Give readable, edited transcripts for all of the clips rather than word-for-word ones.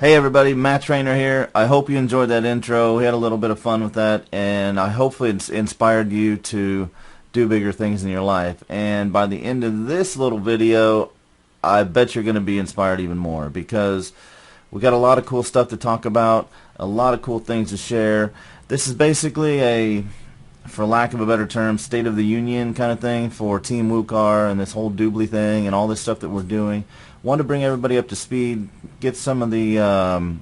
Hey everybody, Matt Trainer here. I hope you enjoyed that intro. We had a little bit of fun with that, and I hopefully it's inspired you to do bigger things in your life. And by the end of this little video, I bet you're going to be inspired even more, because we got a lot of cool stuff to talk about, a lot of cool things to share. This is basically a, for lack of a better term, State of the Union kind of thing for Team Wukar and this whole Doobly thing and all this stuff that we're doing. Want to bring everybody up to speed, get some of the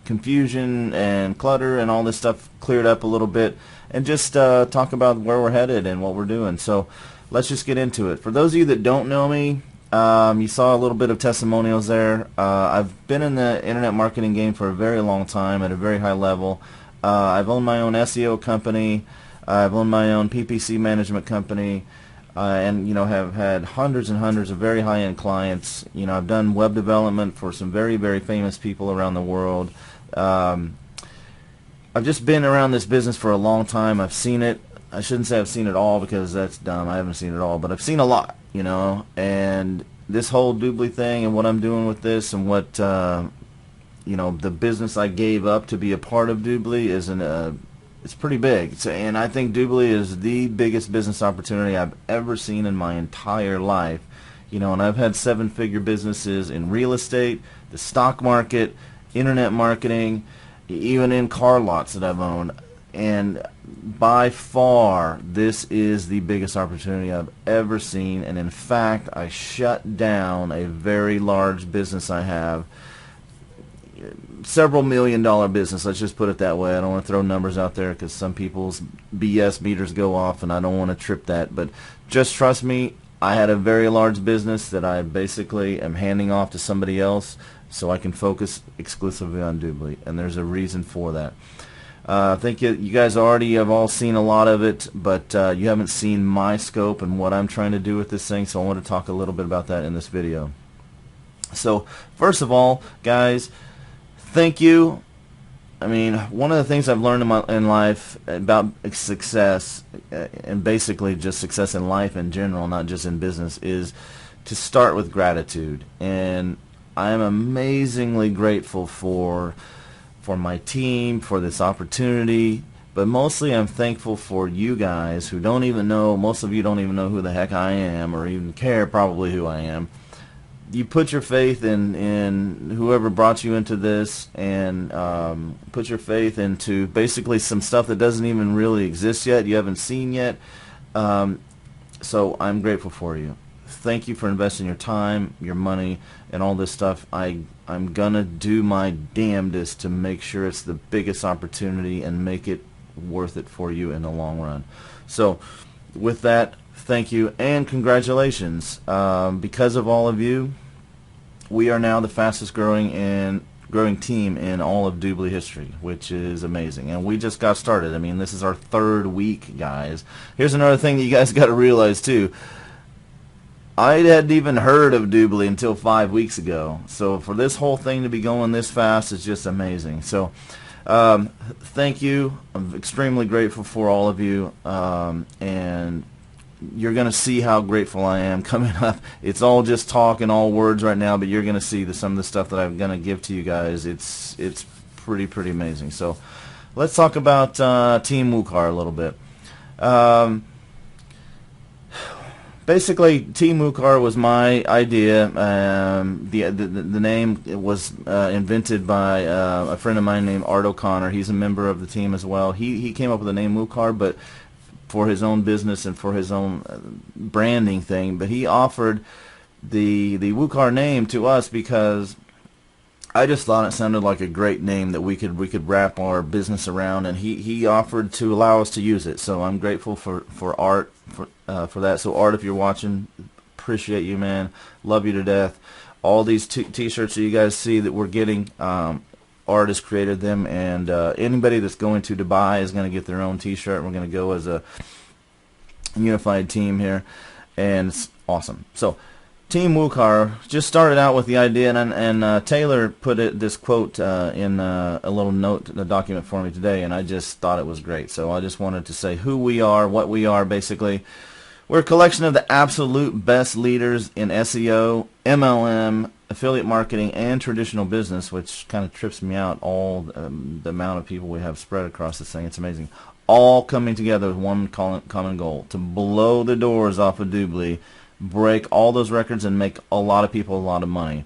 confusion and clutter and all this stuff cleared up a little bit, and just talk about where we're headed and what we're doing. So let's just get into it. For those of you that don't know me, you saw a little bit of testimonials there. I've been in the internet marketing game for a very long time at a very high level. I've owned my own SEO company. I've owned my own PPC management company. And have had hundreds and hundreds of very high-end clients. I've done web development for some very, very famous people around the world. I've just been around this business for a long time. I've seen it. I shouldn't say I've seen it all, because that's dumb. I haven't seen it all, but I've seen a lot. And this whole Doobly thing and what I'm doing with this and what the business I gave up to be a part of Doobly is it's pretty big. And I think Doobly is the biggest business opportunity I've ever seen in my entire life. And I've had seven-figure businesses in real estate, the stock market, internet marketing, even in car lots that I've owned. And by far, this is the biggest opportunity I've ever seen. And in fact, I shut down a very large business I have. Several $1 million business, let's just put it that way. I don't want to throw numbers out there, because some people's BS meters go off and I don't want to trip that. But just trust me, I had a very large business that I basically am handing off to somebody else so I can focus exclusively on Doobly, and there's a reason for that. I think you guys already have all seen a lot of it, but you haven't seen my scope and what I'm trying to do with this thing, so I want to talk a little bit about that in this video. So first of all, guys, thank you. I mean, one of the things I've learned in life about success, and basically just success in life in general, not just in business, is to start with gratitude. And I am amazingly grateful for my team, for this opportunity, but mostly I'm thankful for you guys who don't even know, most of you don't even know who the heck I am, or even care probably who I am. You put your faith in whoever brought you into this, and put your faith into basically some stuff that doesn't even really exist yet, you haven't seen yet. So I'm grateful for you. Thank you for investing your time, your money, and all this stuff. I'm gonna do my damnedest to make sure it's the biggest opportunity and make it worth it for you in the long run. So with that, thank you and congratulations. Because of all of you, we are now the fastest growing team in all of Doobly history, which is amazing. And we just got started. I mean, this is our third week, guys. Here's another thing that you guys got to realize too. I hadn't even heard of Doobly until 5 weeks ago. So for this whole thing to be going this fast is just amazing. So thank you. I'm extremely grateful for all of you. And you're going to see how grateful I am coming up. It's all just talk and all words right now, but you're going to see some of the stuff that I'm going to give to you guys. It's pretty amazing. So let's talk about Team Wukar a little bit. Basically, Team Wukar was my idea. The name was invented by a friend of mine named Art O'Connor. He's a member of the team as well. He came up with the name Wukar, but for his own business and for his own branding thing. But he offered the Wukar name to us because I just thought it sounded like a great name that we could wrap our business around, and he offered to allow us to use it. So I'm grateful for Art for that. So Art, if you're watching, appreciate you, man. Love you to death. All these t-shirts that you guys see that we're getting, Art has created them, and anybody that's going to Dubai is going to get their own t-shirt. We're going to go as a unified team here, and it's awesome. So Team Wukar just started out with the idea, and Taylor put this quote in a little note, the document for me today, and I just thought it was great. So I just wanted to say who we are, what we are. Basically, we're a collection of the absolute best leaders in SEO, MLM, affiliate marketing and traditional business, which kind of trips me out, all the amount of people we have spread across this thing. It's amazing. All coming together with one common goal: to blow the doors off of Doobly, break all those records, and make a lot of people a lot of money.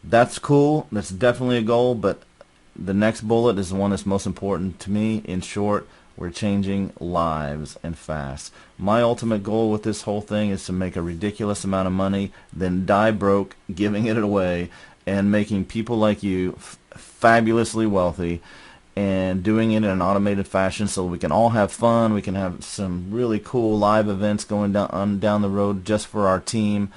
That's cool. That's definitely a goal, but the next bullet is the one that's most important to me. In short, we're changing lives, and fast. My ultimate goal with this whole thing is to make a ridiculous amount of money, then die broke, giving it away, and making people like you fabulously wealthy, and doing it in an automated fashion so we can all have fun. We can have some really cool live events going down the road just for our team.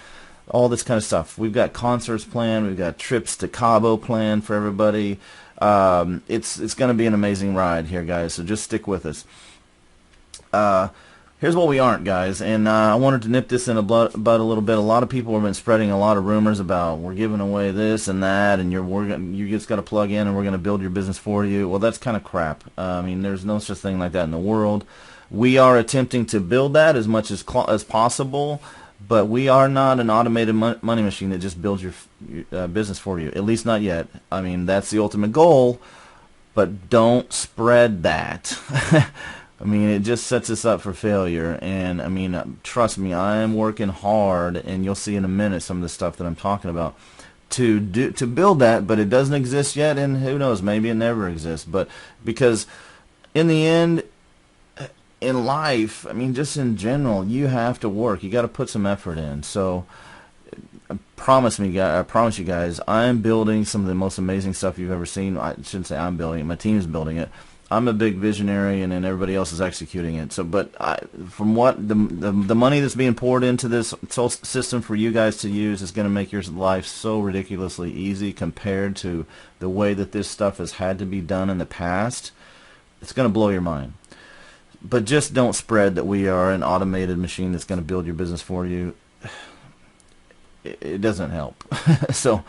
All this kind of stuff. We've got concerts planned. We've got trips to Cabo planned for everybody. It's going to be an amazing ride here, guys, so just stick with us. Here's what we aren't, guys, and I wanted to nip this in the bud a little bit. A lot of people have been spreading a lot of rumors about we're giving away this and that, and you just got to plug in and we're going to build your business for you. Well, that's kind of crap. I mean, there's no such thing like that in the world. We are attempting to build that as much as possible, but we are not an automated money machine that just builds your business for you, at least not yet. I mean, that's the ultimate goal, but don't spread that. I mean, it just sets us up for failure, and I mean, trust me, I am working hard, and you'll see in a minute some of the stuff that I'm talking about to build that, but it doesn't exist yet, and who knows, maybe it never exists. But because in the end, in life, I mean, just in general, you have to work. You got to put some effort in. So I promise you guys, I'm building some of the most amazing stuff you've ever seen. I shouldn't say I'm building it. My team's building it. I'm a big visionary, and then everybody else is executing it. So, but from what the money that's being poured into this system for you guys to use is going to make your life so ridiculously easy compared to the way that this stuff has had to be done in the past. It's going to blow your mind. But just don't spread that we are an automated machine that's going to build your business for you. It doesn't help. So,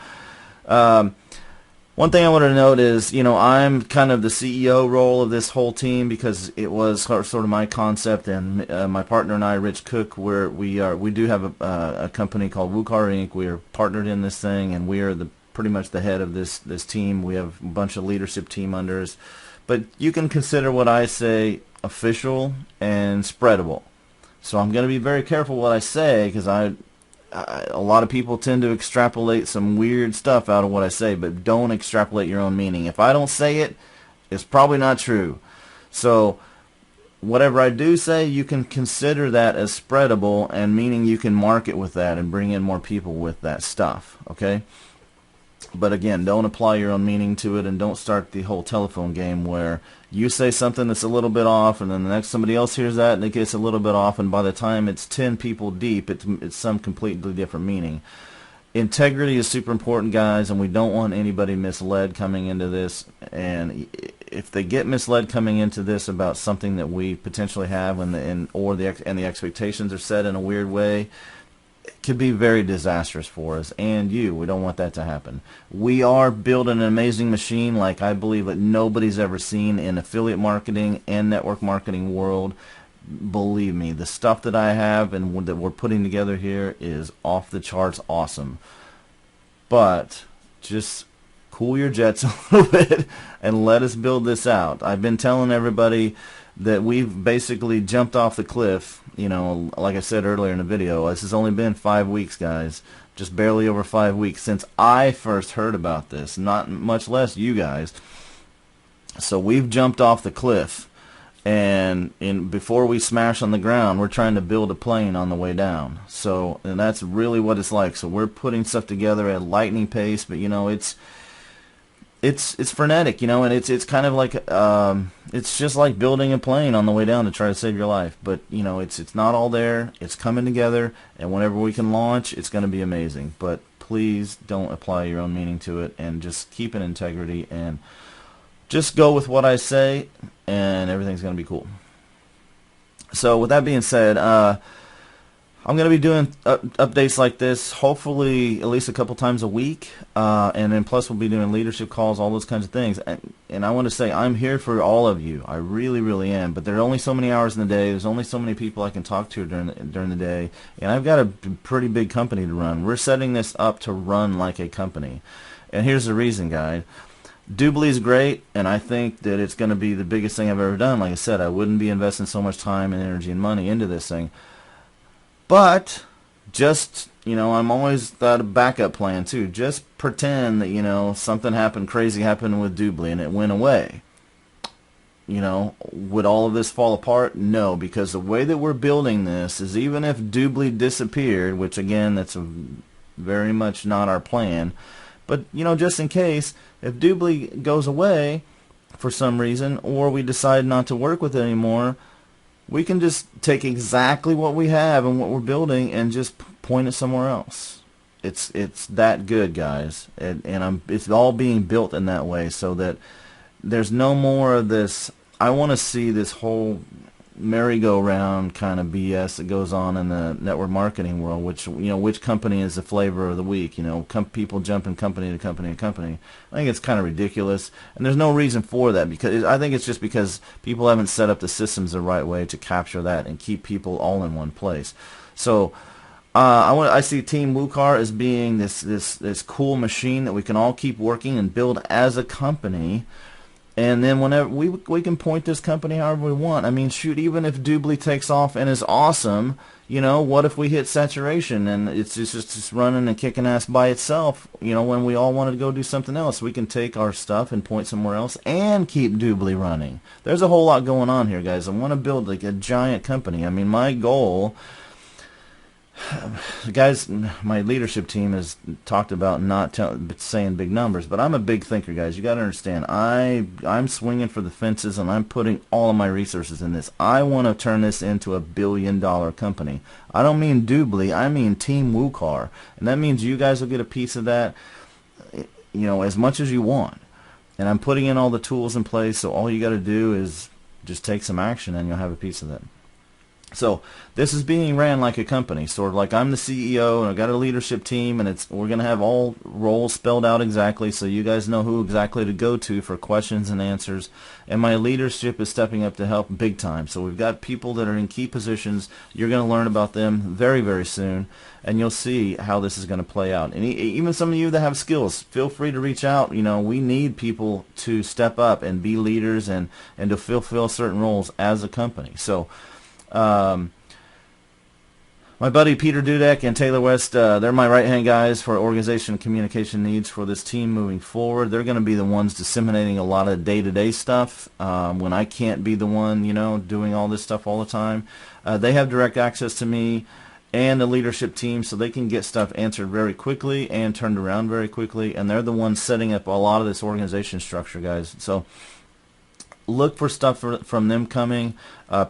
one thing I want to note is, you know, I'm kind of the CEO role of this whole team because it was sort of my concept, and my partner and I, Rich Cook, we do have a company called Wukar Inc. We are partnered in this thing, and we are pretty much the head of this team. We have a bunch of leadership team under us, but you can consider what I say official and spreadable. So I'm going to be very careful what I say, because a lot of people tend to extrapolate some weird stuff out of what I say, but don't extrapolate your own meaning. If I don't say it, it's probably not true. So whatever I do say, you can consider that as spreadable, and meaning you can market with that and bring in more people with that stuff, okay? But again, don't apply your own meaning to it, and don't start the whole telephone game where you say something that's a little bit off, and then the next somebody else hears that and it gets a little bit off, and by the time it's 10 people deep, it's some completely different meaning. Integrity is super important, guys, and we don't want anybody misled coming into this. And if they get misled coming into this about something that we potentially have, and the expectations are set in a weird way, could be very disastrous for us and you. We don't want that to happen. We are building an amazing machine like I believe that nobody's ever seen in affiliate marketing and network marketing world. Believe me, the stuff that I have and that we're putting together here is off the charts awesome. But just cool your jets a little bit and let us build this out. I've been telling everybody that we've basically jumped off the cliff. You know, like I said earlier in the video, this has only been 5 weeks, guys. Just barely over 5 weeks since I first heard about this, not much less you guys. So we've jumped off the cliff, and before we smash on the ground, we're trying to build a plane on the way down. So, and that's really what it's like. So we're putting stuff together at lightning pace, but you know, it's frenetic, you know, and it's kind of like it's just like building a plane on the way down to try to save your life. But you know, it's not all there. It's coming together, and whenever we can launch, it's going to be amazing. But please don't apply your own meaning to it, and just keep an integrity and just go with what I say, and everything's going to be cool. So with that being said, I'm going to be doing updates like this, hopefully at least a couple times a week, and then plus we'll be doing leadership calls, all those kinds of things. And I want to say I'm here for all of you. I really, really am. But there are only so many hours in the day. There's only so many people I can talk to during the day, and I've got a pretty big company to run. We're setting this up to run like a company, and here's the reason, guys. Doobly is great, and I think that it's going to be the biggest thing I've ever done. Like I said, I wouldn't be investing so much time and energy and money into this thing. But just, I'm always got a backup plan too. Just pretend that, something happened, crazy happened with Doobly and it went away. Would all of this fall apart? No, because the way that we're building this is even if Doobly disappeared, which again, that's very much not our plan, but, just in case, if Doobly goes away for some reason or we decide not to work with it anymore, we can just take exactly what we have and what we're building and just point it somewhere else. It's that good, guys, and it's all being built in that way so that there's no more of this. I want to see this whole merry-go-round kind of BS that goes on in the network marketing world, which company is the flavor of the week, people jumping company to company to company. I think it's kind of ridiculous, and there's no reason for that, because I think it's just because people haven't set up the systems the right way to capture that and keep people all in one place. So I see Team Wukar as being this cool machine that we can all keep working and build as a company. And then whenever we can point this company however we want. I mean, shoot, even if Doobly takes off and is awesome, what if we hit saturation and it's just running and kicking ass by itself, when we all wanted to go do something else? We can take our stuff and point somewhere else and keep Doobly running. There's a whole lot going on here, guys. I want to build like a giant company. I mean, my goal... Guys, my leadership team has talked about not saying big numbers, but I'm a big thinker, guys. You got to understand, I'm swinging for the fences, and I'm putting all of my resources in this. I want to turn this into a billion-dollar company. I don't mean Doobly, I mean Team Wukar, and that means you guys will get a piece of that, as much as you want. And I'm putting in all the tools in place, so all you got to do is just take some action, and you'll have a piece of that. So this is being ran like a company, sort of like I'm the CEO and I've got a leadership team, and we're going to have all roles spelled out exactly so you guys know who exactly to go to for questions and answers. And my leadership is stepping up to help big time. So we've got people that are in key positions. You're going to learn about them very, very soon, and you'll see how this is going to play out. And even some of you that have skills, feel free to reach out. We need people to step up and be leaders and to fulfill certain roles as a company. So my buddy Peter Dudek and Taylor West, they're my right-hand guys for organization and communication needs for this team moving forward. They're going to be the ones disseminating a lot of day-to-day stuff when I can't be the one, doing all this stuff all the time. They have direct access to me and the leadership team, so they can get stuff answered very quickly and turned around very quickly, and they're the ones setting up a lot of this organization structure, guys. So look for stuff from them coming.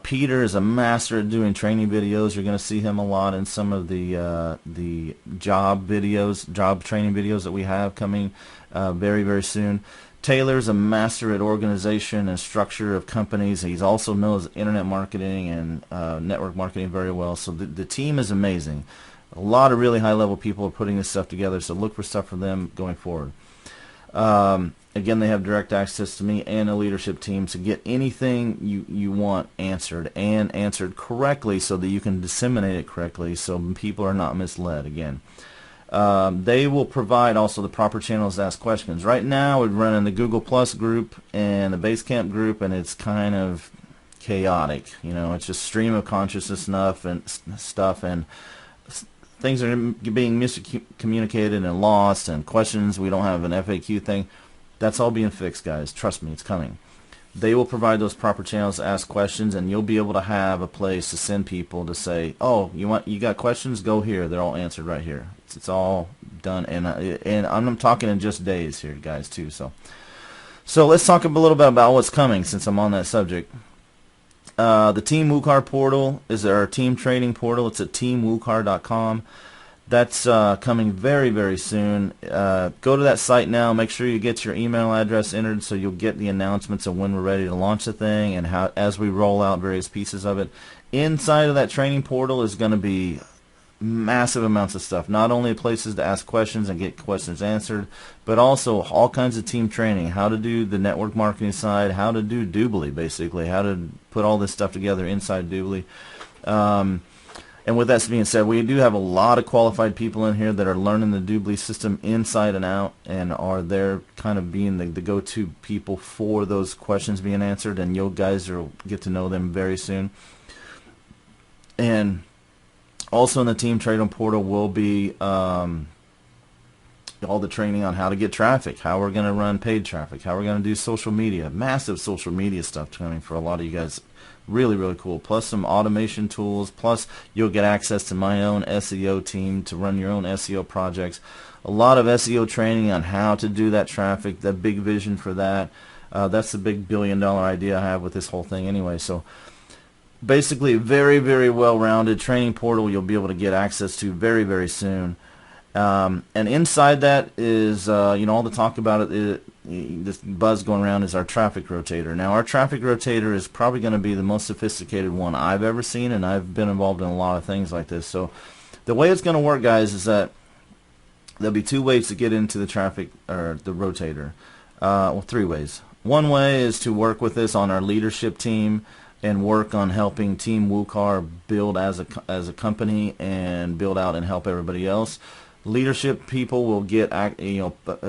Peter is a master at doing training videos. You're going to see him a lot in some of the job training videos that we have coming very, very soon. Taylor's a master at organization and structure of companies. He also knows internet marketing and network marketing very well. So the team is amazing. A lot of really high-level people are putting this stuff together, so look for stuff from them going forward. Again, they have direct access to me and a leadership team to get anything you want answered, and answered correctly so that you can disseminate it correctly so people are not misled. Again, they will provide also the proper channels to ask questions. Right now we're running the Google Plus group and the Basecamp group, and it's kind of chaotic. It's just stream of consciousness stuff, and things are being miscommunicated and lost, and questions. We don't have an FAQ thing. That's all being fixed, guys. Trust me, it's coming. They will provide those proper channels to ask questions, and you'll be able to have a place to send people to say, "Oh, you got questions? Go here. They're all answered right here." It's all done, and I'm talking in just days here, guys, too. So let's talk a little bit about what's coming, since I'm on that subject. The Team Wukar portal is our team training portal. It's at teamwukar.com. That's coming very, very soon. Go to that site now. Make sure you get your email address entered so you'll get the announcements of when we're ready to launch the thing and how as we roll out various pieces of it. Inside of that training portal is going to be massive amounts of stuff. Not only places to ask questions and get questions answered, but also all kinds of team training, how to do the network marketing side, how to do Doobly, basically, how to put all this stuff together inside Doobly. And with that being said, we do have a lot of qualified people in here that are learning the Doobly system inside and out, and are there kind of being the go-to people for those questions being answered, and you guys will get to know them very soon. And also in the Team Trading Portal will be all the training on how to get traffic, how we're going to run paid traffic, how we're going to do social media, massive social media stuff coming for a lot of you guys. Really, really cool. Plus some automation tools. Plus you'll get access to my own SEO team to run your own SEO projects. A lot of SEO training on how to do that traffic, the big vision for that. That's the big billion-dollar idea I have with this whole thing anyway. So basically, very, very well-rounded training portal you'll be able to get access to very, very soon. And inside that is, all the talk about it, this buzz going around is our traffic rotator. Now, our traffic rotator is probably going to be the most sophisticated one I've ever seen, and I've been involved in a lot of things like this. So the way it's going to work, guys, is that there'll be two ways to get into the traffic, or the rotator. Well, three ways. One way is to work with us on our leadership team and work on helping Team Wukar build as a company and build out and help everybody else. Leadership people will get,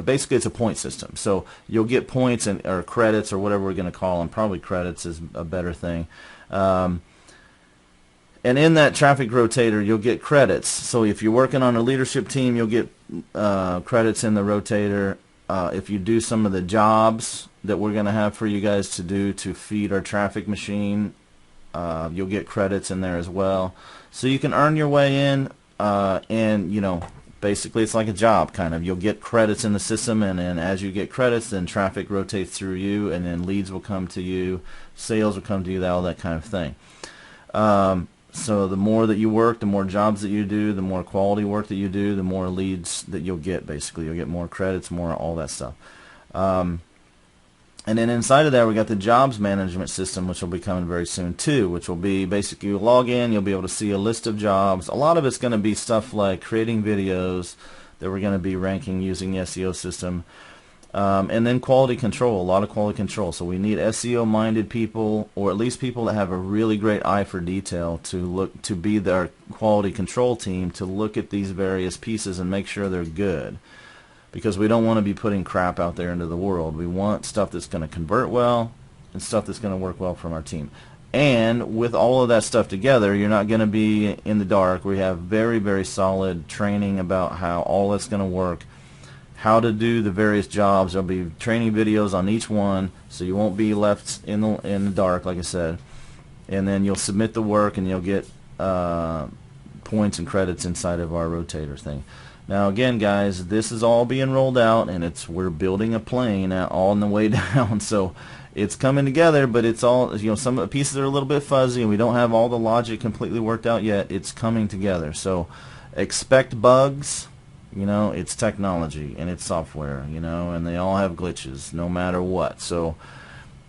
basically it's a point system. So you'll get points or credits or whatever we're going to call them. Probably credits is a better thing. And in that traffic rotator, you'll get credits. So if you're working on a leadership team, you'll get credits in the rotator. If you do some of the jobs that we're going to have for you guys to do to feed our traffic machine, you'll get credits in there as well. So you can earn your way in, and basically it's like a job kind of. You'll get credits in the system, and then as you get credits, then traffic rotates through you, and then leads will come to you, sales will come to you, all that kind of thing. So the more that you work, the more jobs that you do, the more quality work that you do, the more leads that you'll get. Basically, you'll get more credits, more all that stuff. And then inside of that, we got the jobs management system, which will be coming very soon too, which will be basically you log in, you'll be able to see a list of jobs. A lot of it's going to be stuff like creating videos that we're going to be ranking using the SEO system. And then quality control, a lot of quality control. So we need SEO-minded people, or at least people that have a really great eye for detail to be their quality control team, to look at these various pieces and make sure they're good. Because we don't want to be putting crap out there into the world. We want stuff that's going to convert well and stuff that's going to work well from our team. And with all of that stuff together, you're not going to be in the dark. We have very, very solid training about how all that's going to work, how to do the various jobs. There'll be training videos on each one, so you won't be left in the dark, like I said. And then you'll submit the work, and you'll get points and credits inside of our rotator thing. Now again, guys, this is all being rolled out, and we're building a plane all on the way down. So it's coming together, but it's all, some of the pieces are a little bit fuzzy, and we don't have all the logic completely worked out yet. It's coming together. So expect bugs. It's technology and it's software, and they all have glitches no matter what. So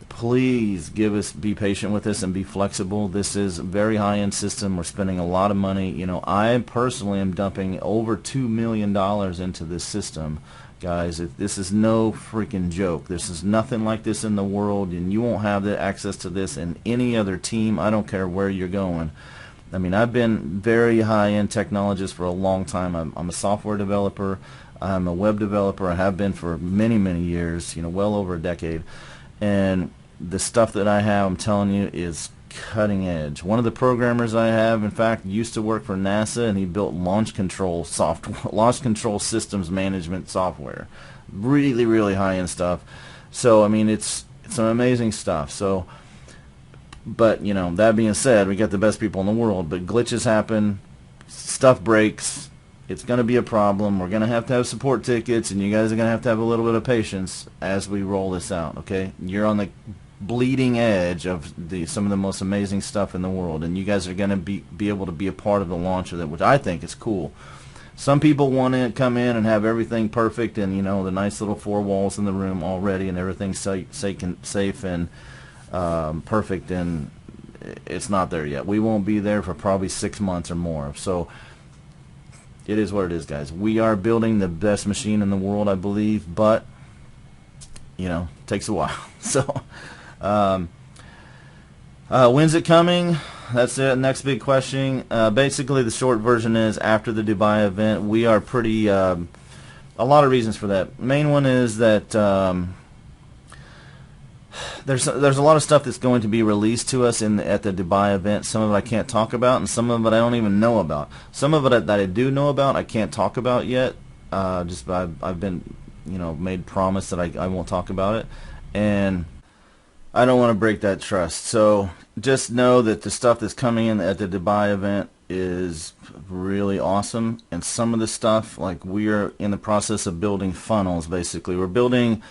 please be patient with this and be flexible. This is a very high-end system. We're spending a lot of money. I personally am dumping over $2 million into this system. Guys, this is no freaking joke. This is nothing like this in the world, and you won't have the access to this in any other team. I don't care where you're going. I mean, I've been very high-end technologist for a long time. I'm a software developer. I'm a web developer. I have been for many, many years, well over a decade. And the stuff that I have, I'm telling you, is cutting edge. One of the programmers I have, in fact, used to work for NASA, and he built launch control systems management software. Really, really high-end stuff. So, I mean, it's some amazing stuff. So, but, that being said, we got the best people in the world, but glitches happen, stuff breaks, it's going to be a problem. We're going to have support tickets, and you guys are going to have a little bit of patience as we roll this out, okay? You're on the bleeding edge of some of the most amazing stuff in the world, and you guys are going to be able to be a part of the launch of that, which I think is cool. Some people want to come in and have everything perfect, and the nice little 4 walls in the room already, and everything's safe and perfect, and it's not there yet. We won't be there for probably 6 months or more. So it is what it is, guys. We are building the best machine in the world, I believe, but you know, it takes a while. So, when's it coming? That's the next big question. Basically, the short version is after the Dubai event. We are pretty, a lot of reasons for that. Main one is that there's a lot of stuff that's going to be released to us at the Dubai event. Some of it I can't talk about, and some of it I don't even know about. Some of it that I do know about, I can't talk about yet. I've been, you know, made promise that I won't talk about it, and I don't want to break that trust. So just know that the stuff that's coming in at the Dubai event is really awesome, and some of the stuff, like, we are in the process of building funnels. Basically, we're building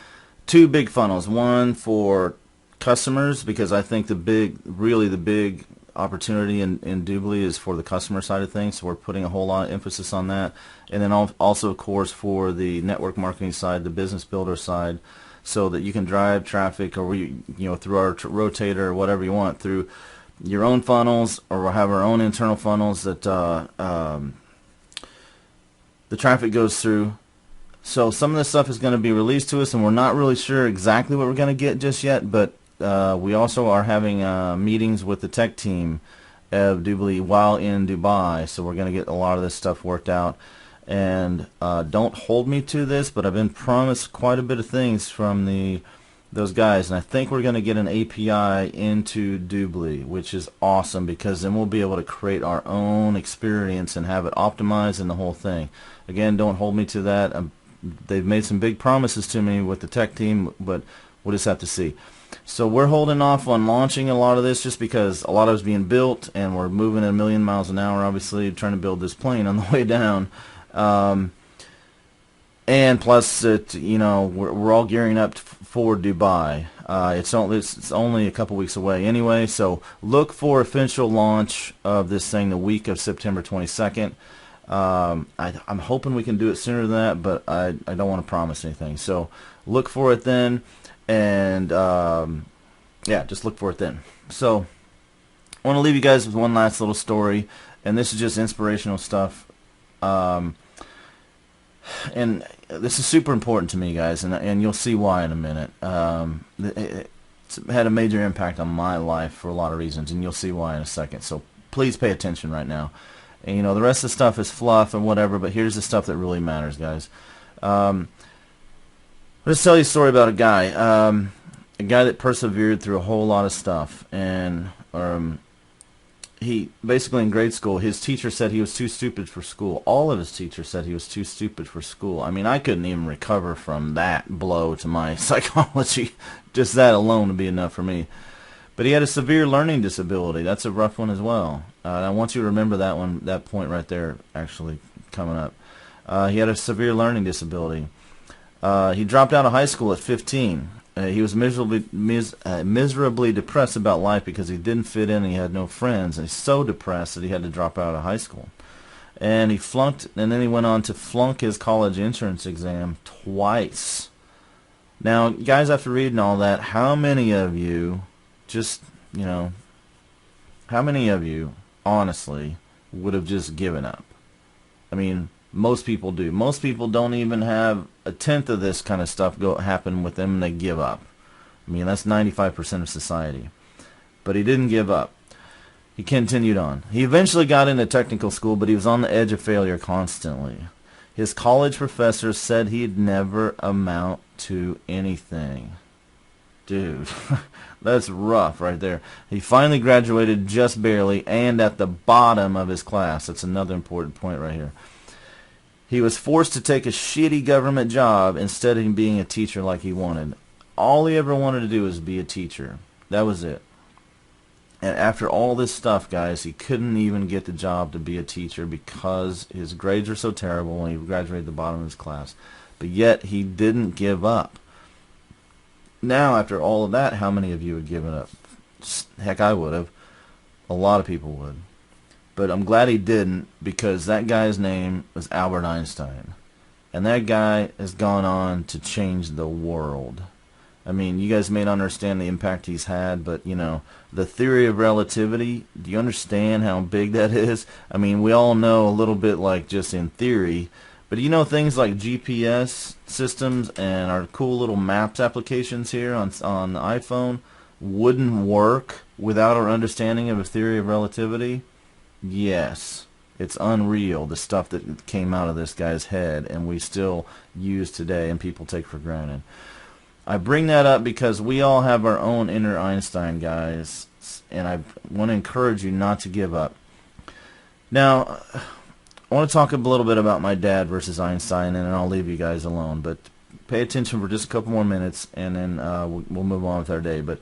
2 big funnels. One for customers, because I think the big opportunity in Doobly is for the customer side of things, so we're putting a whole lot of emphasis on that. And then also, of course, for the network marketing side, the business builder side, so that you can drive traffic, or through our rotator or whatever you want, through your own funnels, or we'll have our own internal funnels that the traffic goes through. So some of this stuff is going to be released to us, and we're not really sure exactly what we're going to get just yet, but we also are having meetings with the tech team of Doobly while in Dubai, so we're going to get a lot of this stuff worked out. And don't hold me to this, but I've been promised quite a bit of things from those guys, and I think we're going to get an API into Doobly, which is awesome, because then we'll be able to create our own experience and have it optimized and the whole thing. Again, don't hold me to that. They've made some big promises to me with the tech team, but we'll just have to see. So we're holding off on launching a lot of this just because a lot of it's being built, and we're moving at 1,000,000 miles an hour, obviously, trying to build this plane on the way down. And plus, we're all gearing up for Dubai. It's only a couple weeks away anyway, so look for official launch of this thing the week of September 22nd. I'm hoping we can do it sooner than that, but I don't want to promise anything. So look for it then, and yeah, just look for it then. So I want to leave you guys with one last little story, and this is just inspirational stuff. And this is super important to me, guys, and you'll see why in a minute. It's had a major impact on my life for a lot of reasons, and you'll see why in a second. So please pay attention right now. And the rest of the stuff is fluff and whatever, but here's the stuff that really matters, guys. Let's tell you a story about a guy that persevered through a whole lot of stuff, and he basically, in grade school, his teacher said he was too stupid for school. All of his teachers said he was too stupid for school. I mean, I couldn't even recover from that blow to my psychology. Just that alone would be enough for me. But he had a severe learning disability. That's a rough one as well. I want you to remember that one, that point right there, actually coming up. He had a severe learning disability. He dropped out of high school at 15. He was miserably depressed about life because he didn't fit in and he had no friends. And he's so depressed that he had to drop out of high school. And he flunked, and then he went on to flunk his college entrance exam twice. Now, guys, after reading all that, how many of you how many of you, honestly, would have just given up? I mean, most people do. Most people don't even have a tenth of this kind of stuff happen with them, and they give up. I mean, that's 95% of society. But he didn't give up. He continued on. He eventually got into technical school, but he was on the edge of failure constantly. His college professors said he'd never amount to anything. Dude, that's rough right there. He finally graduated just barely and at the bottom of his class. That's another important point right here. He was forced to take a shitty government job instead of being a teacher like he wanted. All he ever wanted to do was be a teacher. That was it. And after all this stuff, guys, he couldn't even get the job to be a teacher because his grades were so terrible when he graduated at the bottom of his class. But yet, he didn't give up. Now, after all of that, how many of you would give it up? Heck, I would have. A lot of people would. But I'm glad he didn't, because that guy's name was Albert Einstein. And that guy has gone on to change the world. I mean, you guys may not understand the impact he's had, but, you know, the theory of relativity, do you understand how big that is? I mean, we all know a little bit, like, just in theory, but you know things like GPS systems and our cool little maps applications here on the iPhone wouldn't work without our understanding of a theory of relativity? Yes. It's unreal, the stuff that came out of this guy's head and we still use today and people take for granted. I bring that up because we all have our own inner Einstein, guys, and I want to encourage you not to give up. Now, I want to talk a little bit about my dad versus Einstein, and then I'll leave you guys alone. But pay attention for just a couple more minutes, and then we'll move on with our day. But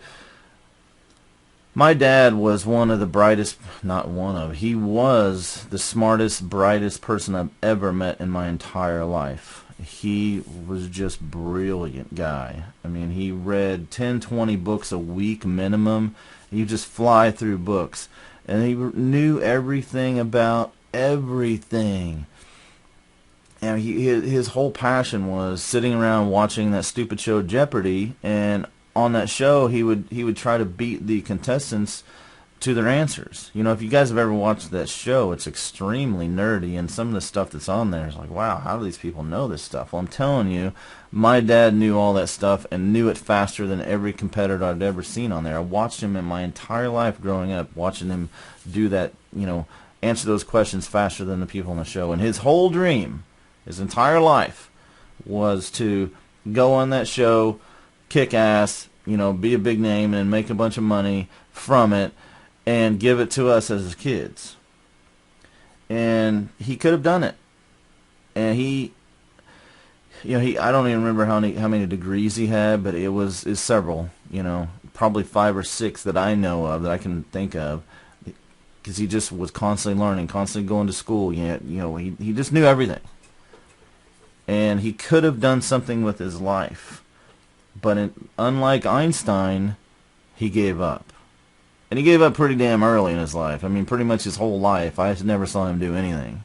my dad was one of the brightest, not one of, he was the smartest, brightest person I've ever met in my entire life. He was just brilliant guy. I mean, he read 10, 20 books a week minimum. He just fly through books. And he knew everything about everything. And his whole passion was sitting around watching that stupid show Jeopardy, and on that show he would try to beat the contestants to their answers. You know, if you guys have ever watched that show, it's extremely nerdy, and some of the stuff that's on there is like, wow, how do these people know this stuff? Well, I'm telling you, my dad knew all that stuff and knew it faster than every competitor I'd ever seen on there. I watched him in my entire life growing up, watching him do that, you know, answer those questions faster than the people on the show. And his whole dream, his entire life, was to go on that show, kick ass, you know, be a big name and make a bunch of money from it and give it to us as his kids. And he could have done it. And he, you know, I don't even remember how many degrees he had, but it's several, you know, probably 5 or 6 that I know of, that I can think of, because he just was constantly learning, constantly going to school. You know, he just knew everything. And he could have done something with his life. But unlike Einstein, he gave up. And he gave up pretty damn early in his life. I mean, pretty much his whole life. I never saw him do anything.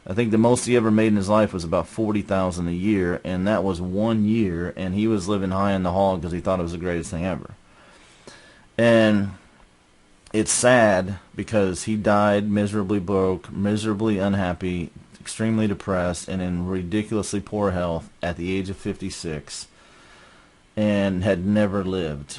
I think the most he ever made in his life was about $40,000 a year, and that was 1 year, and he was living high in the hog because he thought it was the greatest thing ever. And it's sad because he died miserably broke, miserably unhappy, extremely depressed, and in ridiculously poor health at the age of 56, and had never lived.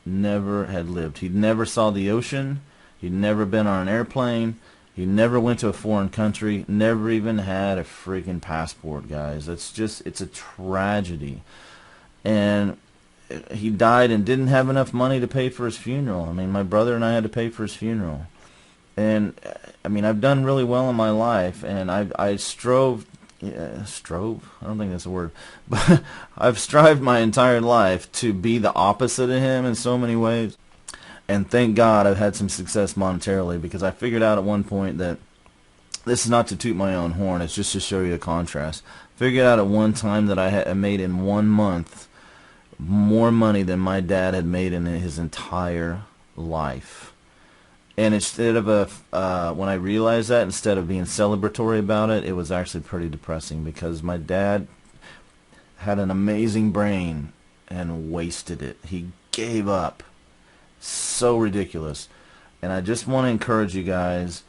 Never had lived. He never saw the ocean. He'd never been on an airplane. He never went to a foreign country. Never even had a freaking passport, guys. It's a tragedy. And he died and didn't have enough money to pay for his funeral. I mean, my brother and I had to pay for his funeral. And, I mean, I've done really well in my life, and I strove, I don't think that's a word, but I've strived my entire life to be the opposite of him in so many ways. And thank God I've had some success monetarily, because I figured out at one point that, this is not to toot my own horn, it's just to show you a contrast. Figured out at one time that I made in 1 month more money than my dad had made in his entire life. And instead of when I realized that, instead of being celebratory about it, it was actually pretty depressing, because my dad had an amazing brain and wasted it. He gave up. So ridiculous. And I just want to encourage you guys,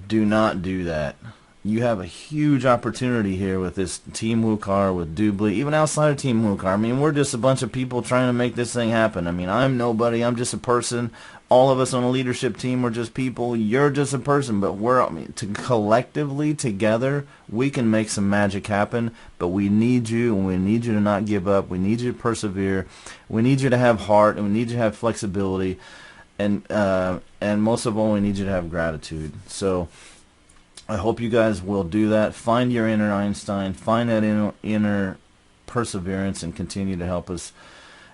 do not do that. You have a huge opportunity here with this Team Wukar, with Doobly, even outside of Team Wukar. I mean, we're just a bunch of people trying to make this thing happen. I mean, I'm nobody. I'm just a person. All of us on a leadership team, we're just people. You're just a person. But collectively, together, we can make some magic happen. But we need you, and we need you to not give up. We need you to persevere. We need you to have heart, and we need you to have flexibility. And most of all, we need you to have gratitude. So I hope you guys will do that. Find your inner Einstein. Find that inner perseverance, and continue to help us.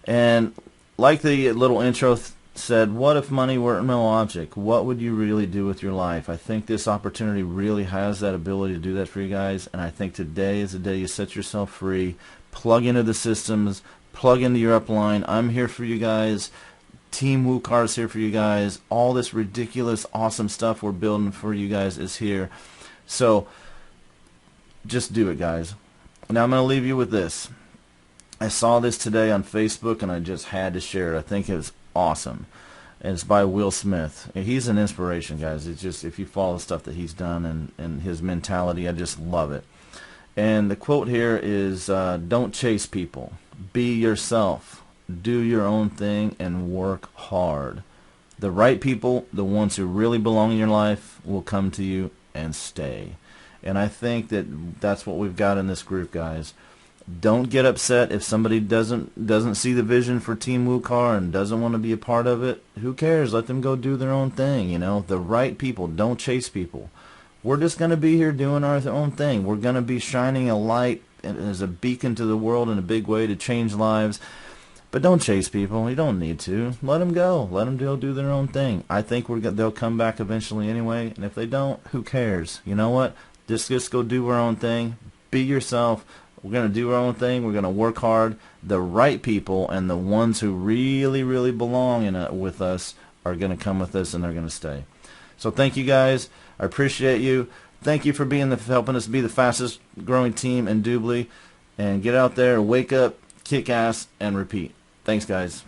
And like the little intro said, what if money were no object? What would you really do with your life? I think this opportunity really has that ability to do that for you guys. And I think today is the day you set yourself free. Plug into the systems. Plug into your upline. I'm here for you guys. Team Wukar is here for you guys. All this ridiculous, awesome stuff we're building for you guys is here. So just do it, guys. Now I'm going to leave you with this. I saw this today on Facebook and I just had to share it. I think it's awesome. And it's by Will Smith. He's an inspiration, guys. It's just, if you follow the stuff that he's done and his mentality, I just love it. And the quote here is, don't chase people. Be yourself. Do your own thing and work hard. The right people, the ones who really belong in your life, will come to you and stay. And I think that that's what we've got in this group, guys. Don't get upset if somebody doesn't see the vision for Team Wukar and doesn't want to be a part of it. Who cares? Let them go do their own thing, you know. The right people. Don't chase people. We're just going to be here doing our own thing. We're going to be shining a light as a beacon to the world in a big way to change lives. But don't chase people. You don't need to. Let them go. Let them go do their own thing. I think they'll come back eventually anyway. And if they don't, who cares? You know what? Just go do our own thing. Be yourself. We're going to do our own thing. We're going to work hard. The right people and the ones who really, really belong with us are going to come with us, and they're going to stay. So thank you, guys. I appreciate you. Thank you for helping us be the fastest growing team in Doobly. And get out there, wake up, kick ass, and repeat. Thanks, guys.